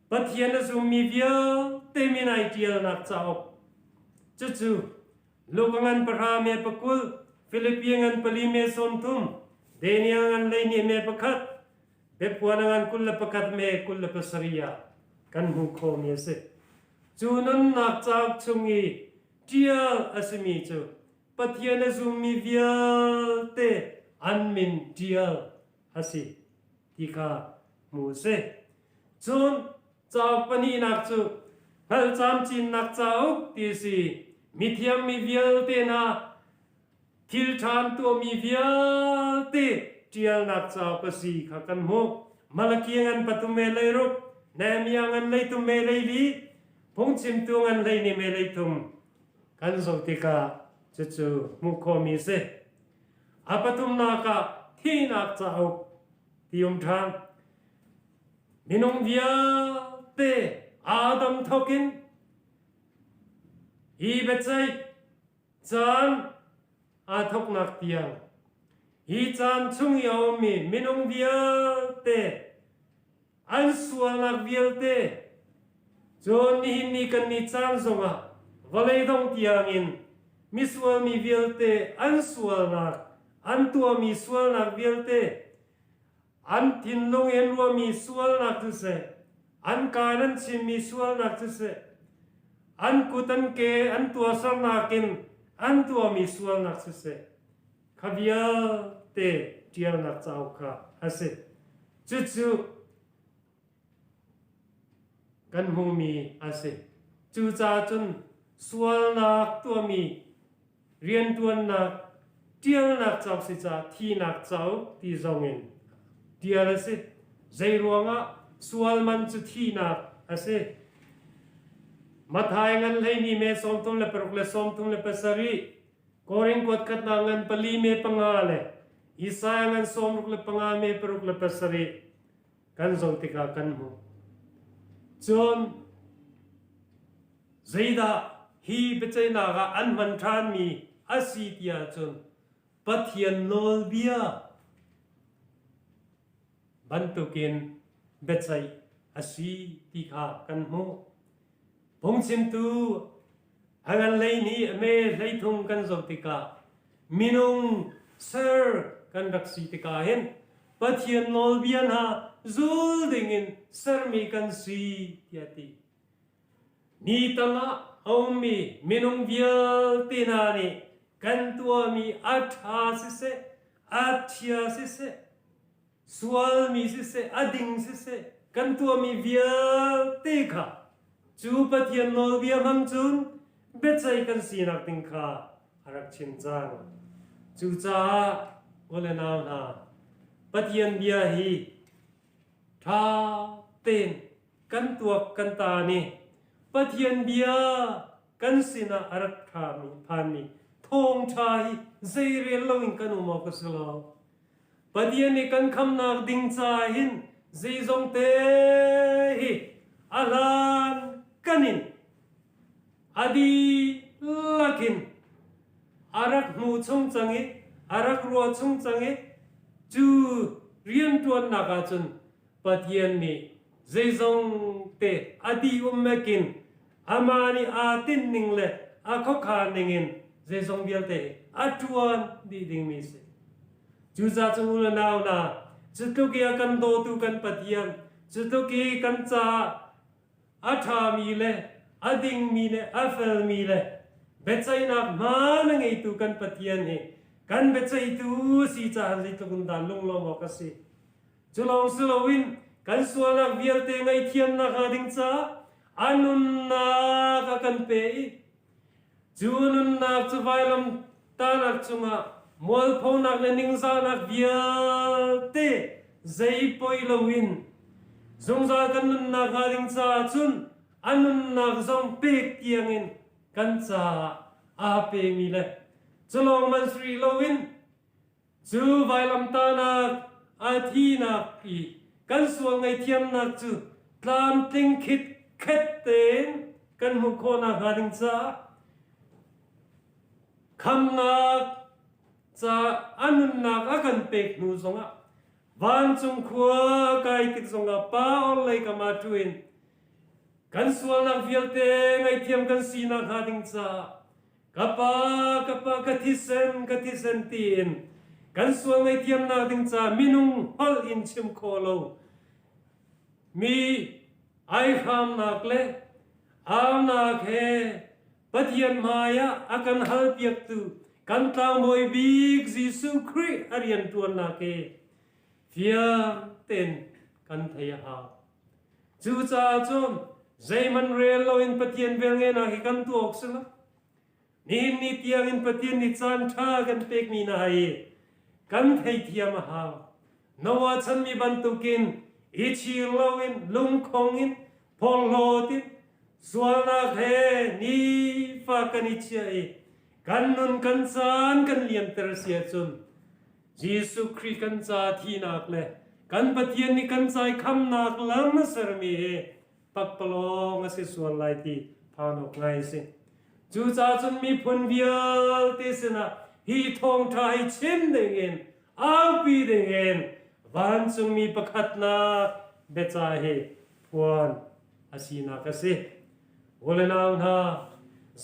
ปะเทียนสุมีเวียเตมินไอเดียนักจ้าอุกจูลูกงันปราเมปกุลฟิลิปปิงันปลีเมสอนทุมเดนียงันเลนีเมปขัดเบปวานันกุลปขัดเมกุลปสริยากันหูโคมีเสจูนันนักจ้าชุงีเดียอสมีจูปะเทียนสุมีเวียเตอันมินเดียอสิที่ข้ามูเสจูนจ้าปนีนักจูฮัลจามจินนักจ้าอุกตีสีมิเทียมมีเวียเตนาทิลชานตัวมีเวียเตเจียนักจ้าปสีข้ากันโมมาลกีงันปตุเมลัยรุกเนมียงันเลยตุเมลัยลีพงชิมตัวงันเลยนิเมลัยตุมกันสติกาจูมุขมีเสอาปตุมนาคาที่นักจ้าอุกที่ยมทางมินงเวียเตอาดัมทอกินฮีเบใจจานอาทกนักเตียงฮีจานชุงยาวมีมินงเวียเตอันสวนักเวียเตจนนี่นี่กันนี่จานสงะวลัยดงเตียงอินมิสวลมีเวียเตอันสวนักอันตัวมีสวนักเวียเตอันทินลงเอ็นว่ามีสวนักตุเสอันการันชิมีสวนักตุเสอันกุตันเกอันตัวสนากินอันตัวมีสวนักตุเสขวิยเตเจียนักเจ้าข้าอาเสจูกันหูมีอาเสจูจ้าจุนสวนักตัวมีเรียนตัวนักเจียนักเจ้าสิจ้าที่นักเจ้าที่จงเงินเดียร์เสใจรวงสวลมันจุที่นักอาเสมาทายงันเลยนี่เมสอมตุมเลปรุกเลสอมตุมเลปสรีกอริงกดขัดนางันปลีเมปังอาเลอิสายงันสอมรุกเลปังอาเมปรุกเลปสรีกันสงติกากันหูจนใจดาฮีเบใจนากาอันมันทานมีอาศิตยาจนปัทยันโนลเบียบันตุกินเบใจอาศิติกากันหูพงชิมตูอันเลยนี่เมเลยทุงกันสติกามินุงเซอร์กันรักสิติกาเห็นปัทยันโนลเบียนาจูลดิงินเซอร์มีกันสีที่อาทินี่ตั้งเอามีมินุงเวียตินานีกันตัวมีอัฐาสิเสอัฐยาสิเสสวลมีสิเสอดิงสิเสกันตัวมีเวียติกาจูปะเทียนโนเบียมังจุนเบใจกันสีนักติงคาอารักชินจางจูจ้าโอเลนาวนาปะเทียนเบียฮีท่าเต้นกันตัวกันตานีปะเทียนเบียกันสินาอารักธามีพามีท thong chai zairel lawin kan umo kaslo patian ni kan kham nak ding cha hin zeizong te hi alan kanin adi lakin arak mu chung changi arak ro chung changi chu rian tuan naka chun patian ni zeizong te adi ummekin amani atin ningle akokha ningin zeizong bial te atuan di ding mi se chu za chu la naw na chu ki kan do tu kan patian chu ki kan cha atha mi le ading mi le afel mi le betsai na ma na ngai tu kan patian he kan betsai tu si cha li tu kun da lung lo mo ka si chu long su lo win kan sual na vial te ngai thiam na ha ding cha anun na ka kan pe chu nun na chu vai lam ta na chunga mol pho na le ning sa na vial te zai poi lo win zong za kan nun na ha ding cha chun anun na zong pe tiang in kan cha a pe mi le chu long man sri lo win chu vai lam ta na a thi na ki kan sual ngai thiam na chu tlam ting khit khet ten kan mu kho na ha ding cha kham na cha anun na ka kan pek nu zonga van chung khua kai kit zonga pa on lai ka ma tuin kan sual na vial te ngai thiam kan si na ha ding cha kapa ka thisen tin kan sual ngai thiam na ding cha minung hol in chim kho lo mi ai kham nak le am nak he patian maya akan hal piak tu kan tang boy big jisu kri arian tuan na ke fia ten kan thaya ha chu cha chom zaiman rel lo in patian vel nge na hi kan tu oksela ni tiang in patian ni chan tha kan pek mi na hai kan thai thiam ha nowa chan mi ban tu kin ichi lo in lung khong in phong lo tin sual na he ni fa kan ichi kan nun kan san kan liam ter sia chun jisu kri kan cha thi nak le kan pathian ni kan chai kham nak lam sar mi he pak palong ase sual lai ti phanok ngai se chu cha chun mi phun vial te sena hi thong thai chin dengen au pi dengen van chung mi pakhat na becha he puan asina ka se ole naw na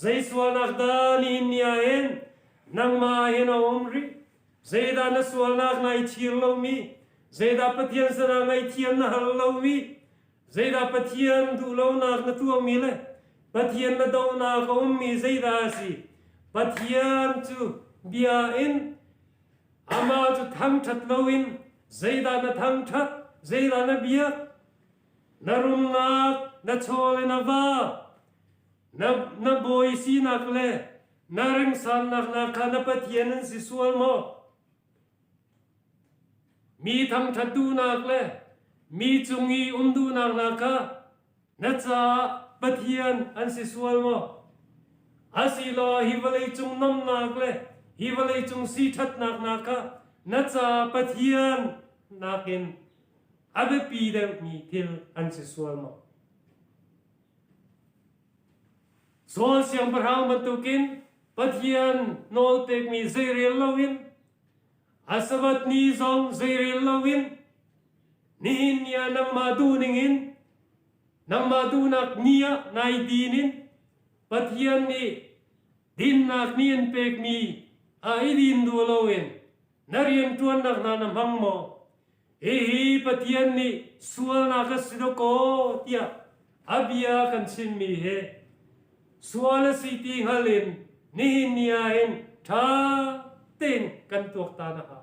zai sual nak da ni nia en nang ma hen omri zai da na sual nak nai thil lo mi zai da pathian sana ngai thiam na hal lo mi zai da pathian du lo nak na tu mi le pathian na do na ko mi zai da si pathian chu bia in ama chu tham that lo in zai da na tham that zai da na bia na rum nak na chole na va na boy si nak le na reng san nak na ka na pathian si sual mo mi tham that du nak le mi chungi du nak na ka na cha pathian an si sual mo asilo hi valai chung nam nak le hi valai chung si that nak na ka na cha pathian nakin abe pi de mi til an si sual mo sual siang berhau bentukin pathian nol pek mi zairil lawin asabat ni zong zairil lawin nihin niya nang madu ningin nang madu nak niya nai dinin pathian ni din nak niyan pek mi ai din du lawin nariyan tuan nak nanam hang mo ehi pathian ni sual nak sidoko tia abia kan sin mi he suala siti halin nihin niyahin tha ten kan tuak ta na ha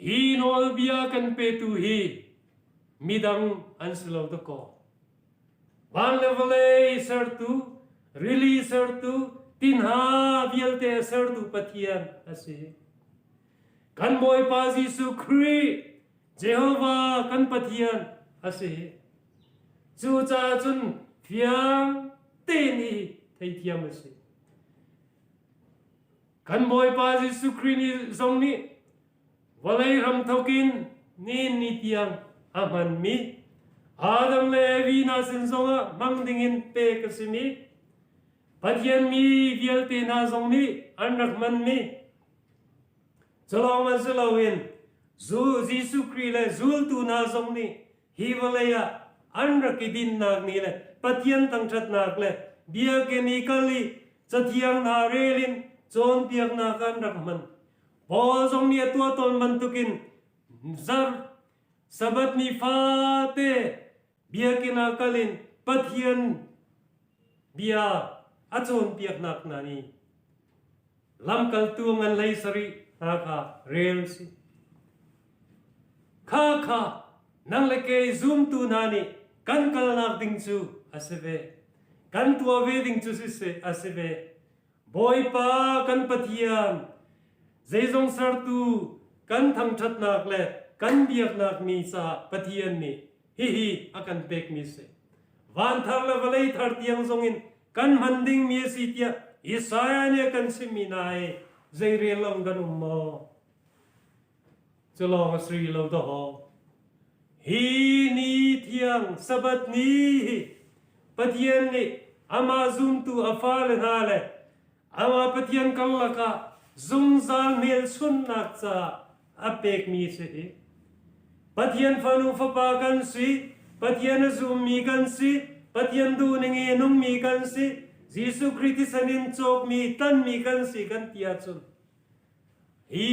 hi nol bia kan petu hi midang anslo to ko van level sertu release sertu tin ha vielte sertu pathian ase kan boy pa Jesu Kri Jehovah kan pathian ase chu cha chun phiang te ni thei thiam ase กันบอยปาจิสุครีนี่ทรงนี้วะเลยรำทกินนี่นิตยังอามันมีอาดัมเลวีนาสินทรงะมังดิงินเปกสิมีปัจยันมีเวียลเตนาทรงนี้อันรักมันมีจลองมันสลาวินจูจิสุครีเลจูลตูนาทรงนี้ฮิวเลยะอันรักดินนักนี้เลยปัจยันตั้งชัดนักเลยเบียเกนิคลีจะเทียงนาเรลินโจนเปียกนากันรักมันพอทรงนี้ตัวตนมันตุกินซาsabat ni fate bia kina kalin pathian bia achon piak nak nani lam kal tuangan lai sari nakha rel si kha nang leke zoom tu nani kan kal nak ding chu aseve kan tua ve ding chu se aseve boy pa kan pathian zeizong sar tu kan thang that nak le kan biak nak mi sa pathian ni hi akan pek mi se van thar la valai thar tiang zongin kan manding mi si tia isaya ne kan siminai zaire long gan ummo chalong sri lo do hi ni thiang sabat ni pathian ni ama zum tu afal na le ama pathian kallaka zum zal mel sun nak cha apek mi se pathian fanu fapa kan si pathian zum mi kan si pathian du ningi nung mi kan si Jesu Christi sanin chok mi tan mi kan si kan tia chun hi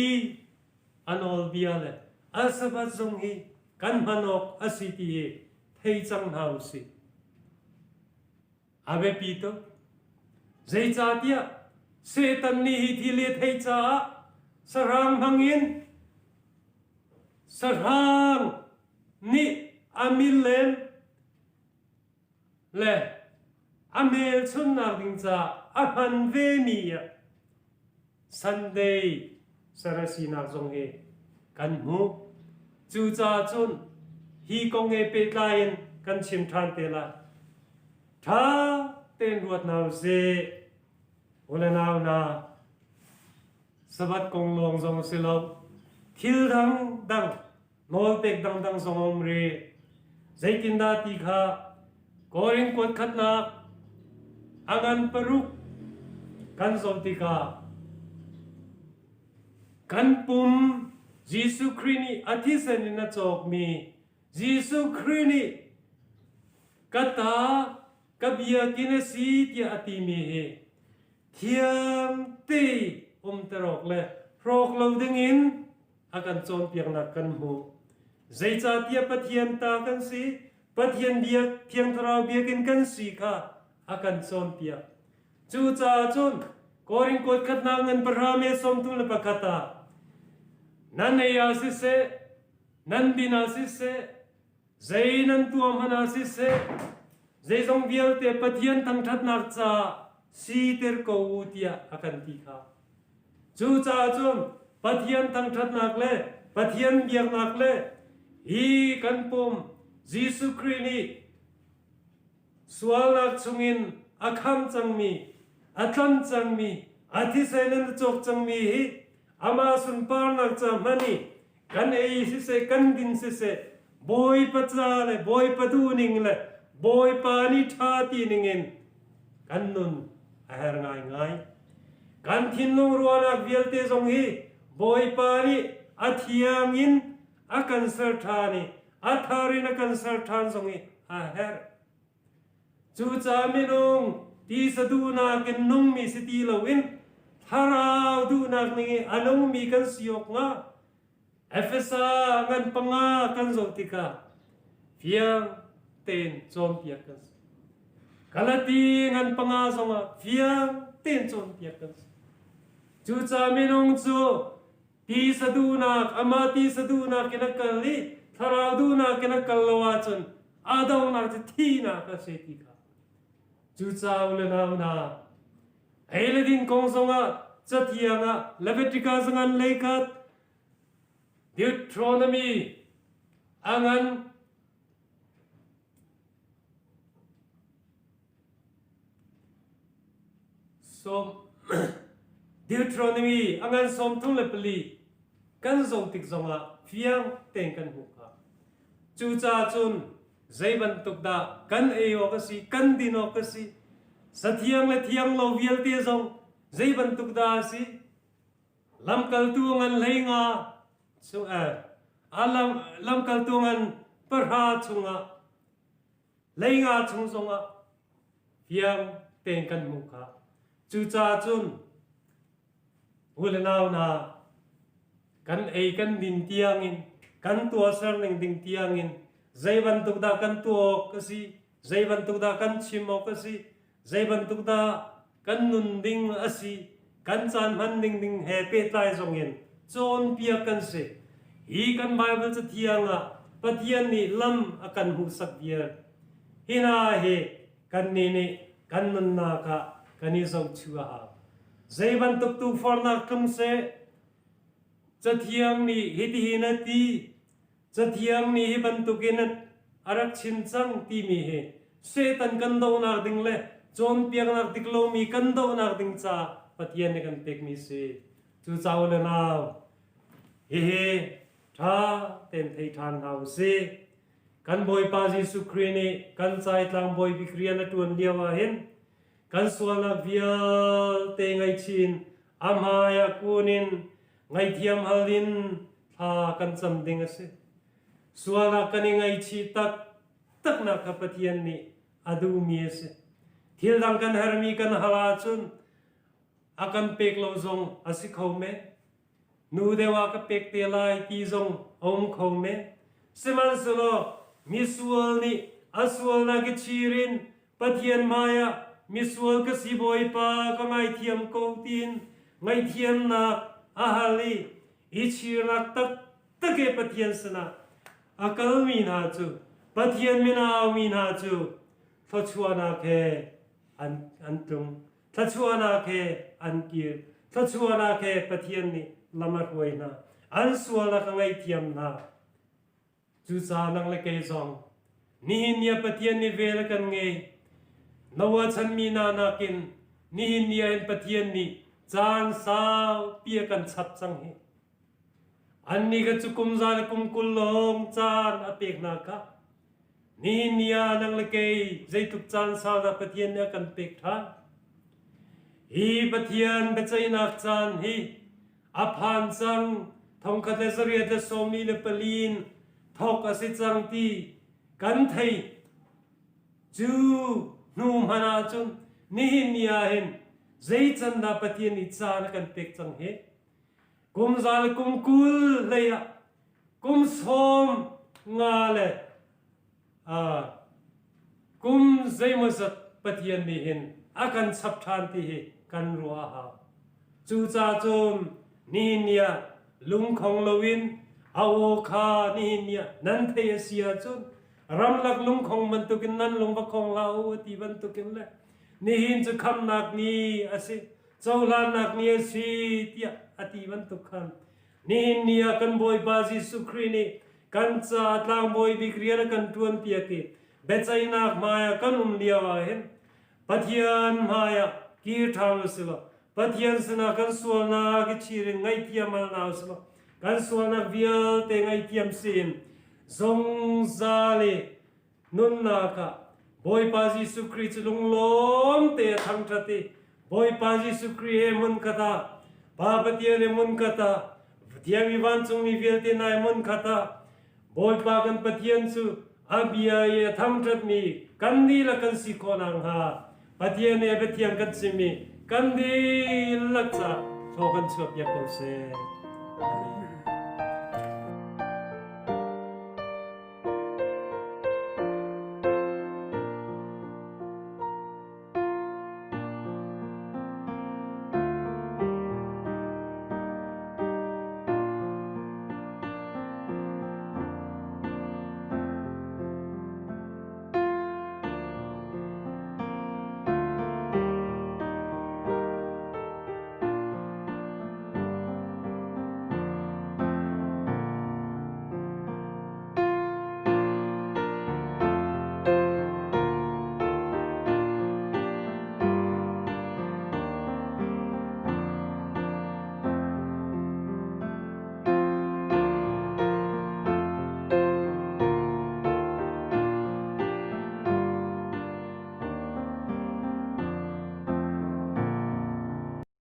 anol biale asabat zong hi kan manok asiti thei chang hau si abe pito zai cha tia setan ni hi thile thei cha sarang hangin sarang ni amilem le amel chun na ding cha ahan ve mi ya Sunday sarasi na zong he kan mu chu cha chun hi kong e pe lain kan chim than te la tha ten ruat naw se ola naw na sabat kong long zong se lo thil dang nol pek dang zong om re zaitin da ti kha koring kot khat na angan paruk kan zom ti ka kan pum Jesu Christi athi sen na chok mi Jesu Christi kata kabia kinasi ti ati mi he thiam te terok le frok lo dingin akan chon piang na kan mu zai cha tia pathian ta kan si pathian dia thiang thrau bia kin kan si kha akan chon pia chu cha chon koring kot khat na ngan parame som tu le pakata nan ya si se nan bina si se zai nan tuam hana si se zai zong bial te pathian tang that nak cha si ter ko utia akan ti kha chu cha chon pathian tang that nak le pathian biak nak le hi kan pom Jesu Christi sual nak chungin akham changmi atlan changmi athi sainan chok changmi hi ama sun par nak cha mani kan ei si se kan din si se boy pa cha le boy pa du ning le boy pa ni tha ti ningen kan nun aher ngai kan thin long ruanak vialte zong hi boy pa ni athiangin akan sarthani atharin akan sarthan zong hi aher chu cha minung ti sadu na ken nung mi siti lawin tharau du nak ni anong mi kan siok nga efesa ngan panga kan zotika fiang ten chom piak kan kalati ngan panga zonga fiang ten chom piak kan chu cha minung chu ti sadu nak ama ti sadu nak kinakali tharau du nak kinakalawa chun adaw nak thi na ka setika chu cha ule na Eiledin kongsonga chatianga Leviticus ngan leikat Deuteronomy angan som Deuteronomy อังกันสมทุ่งเลปลีกันทรงติกทรงอ่ะเฟียงเต็งกันหุกอ่ะจูจ่าจุนใจบันตุกดากันเอโอกสิกันดินโอกสิสัตยังและเทียงเราเวียลเตซงใจบันตุกดาสิลำกัลตัวงันเลยงาสุลำกัลตัวงันปะราชุงอ่ะเลยงาชุงทรงอ่ะเฟียงเต็งกันหุกอ่ะจูจ่าจุนอุลนาวนากันเอกันดินเตียงอินกันตัวเสร์นิงดินเตียงอินใจบันตุกดากันตัวก็สิใจบันตุกดากันชิมก็สิใจบันตุกดากันนุนดิงอสิกันจานมันดิงดิงเฮเปตายทรงอินโจนเปียกันสิฮีกันไบเบิลจะเทียงอ่ะปะเทียนนี่ลำอากันหูสักเดียฮินาเฮกันนี่กันนุนนาคะกันนี่ส่งชัวหาใจบันตุกตูฟอร์นักคำเสจะเทียงนี่ฮิตฮินาตีจะเทียงนี่ฮิบันตุกินัดอารักชินจังตีมีเฮเซตันกันดาวนาดิงเล่จนเปียกนักติกโลมีกันดาวนาดิงจ้าปะเทียนนี่กันเป็กมีเซจูเจ้าเลนาวเฮท่าเต็มที่ทานเอาเซกันบอยปาจิสุครีนี่กันใจตลังบอยบิครียนตัวเดียวเห็นกันสวนักวิลเตงไอชินอามายากูนินไงเทียมฮัลลินท่ากันจำดิงเสส่วนนักกันไงชีตักนักขับเทียนนี่อดูมีเสทิลดังกันฮาร์มีกันฮาลาจุนอากันเป็กโลซงอาศิเขาเมนูเดวากเป็กเตลายตีซงอมเขาเมเสมันสโลมิสวลนี่อาสวลนักชีรินปะเทียนมายามิสวลกสิบอยปาก็ไงเทียมโกตินไงเทียมนักอาฮาลีอิชิรักตักเกปะเทียนสนะอากาลมีนาจูปะเทียนมีนามีนาจูทัชวานาเคอันตุงทัชวานาเคอันกีร์ทัชวานาเคปะเทียนนี่ลำมาหวยนาอันสวลกังไงเทียมนาจูซานังเลเกซองนี่เนียปะเทียนนี่เวลกันไงนวชันมีนานากินนี่เนียปะเทียนนี่จานสาวเปียกันชับจังเฮอันนี้ก็จุกุมซาลกุมกุลลงจานอเปกนาคะนี่เนียนังเลเกยใจตุกจานสาวปะเทียนเนี่ยกันเปกท่าฮีปะเทียนเป็นใจนักจานฮีอภันจังทองคาเตสเรียเตโซมีเลปลีนทอกอสิจังตีกันไทยจูนูมานาจุนนี่เนียเห็นใจจันดาปะเทียนอิจานกันเปกจังเฮกุมซาลกุมกุลเลยอะกุมสมงาเลยกุมใจมัสปะเทียนนี่เห็นอากันสับทานที่กันรัวหาจูจ่าจุนนี่เนี่ยลุงของลวินอาวคานี่เนี่ยนันเทียเสียจุนรำลักลุงของมันตุกินนั้นลุงบักของเราที่มันตุกินเลยนี่หินจะคำนักนี้อาศัยเจ้าลานักนี้สิที่อธิวันตุกันนี่หินเนี่ยกันบอยบาซิสุครีนี่กันจะตามบอยบิกเรียนกันทวนเปียกิเบใจนักมายกันเดียวเห็นปะเทียนมายกีทางสิละปะเทียนสนากันส่วนนักชีริงไงเทียมันนาสิละกันส่วนนักวิลเตงไงเทียมสินทรงซาลีนุนนาคะบอยปาจิสุครีจลุงล้มเตะทั้งทัติบอยปาจิสุครีเอมุนคตาปาปะเทียนเอมุนคตาเทียวิวันจงมีวิลเตนายมุนคตาบอยปากันปะเทียนสุอาบิยาเยทั้งทัดมีกันดีละกันสิโคนังฮาปะเทียนเอปะเทียนกันสิมีกันดีลักษะโชกันชอบยาโกเซ